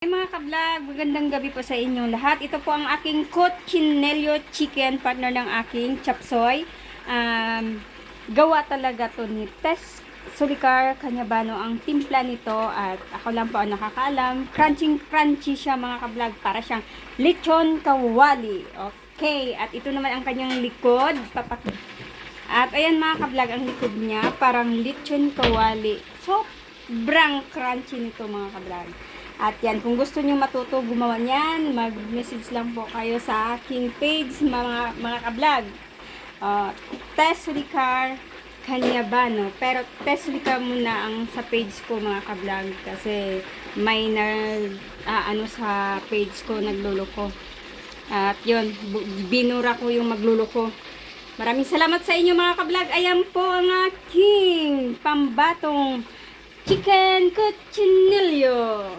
Hey mga ka-vlog, magandang gabi po sa inyong lahat. Ito po ang aking cochinillo chicken, partner ng aking chapsoy. Gawa talaga to ni Tess Sulicar Cañabano ang timpla nito at ako lang po ang nakakaalam. Crunchy siya mga ka-vlog, para siyang lechon kawali. Okay, at ito naman ang kanyang likod. At ayan mga ka-vlog, ang likod niya parang lechon kawali. Sobrang crunchy nito mga ka-vlog. At yan, kung gusto niyo matuto gumawa niyan, mag-message lang po kayo sa aking page, mga ka-vlog. Tess Sulicar Cañabano. Pero Tess Sulicar muna ang sa page ko mga ka-vlog. Kasi may sa page ko nagluloko. At yun, binura ko yung magluloko. Maraming salamat sa inyo mga ka-vlog. Ayan po ang aking pambatong chicken cochinillo.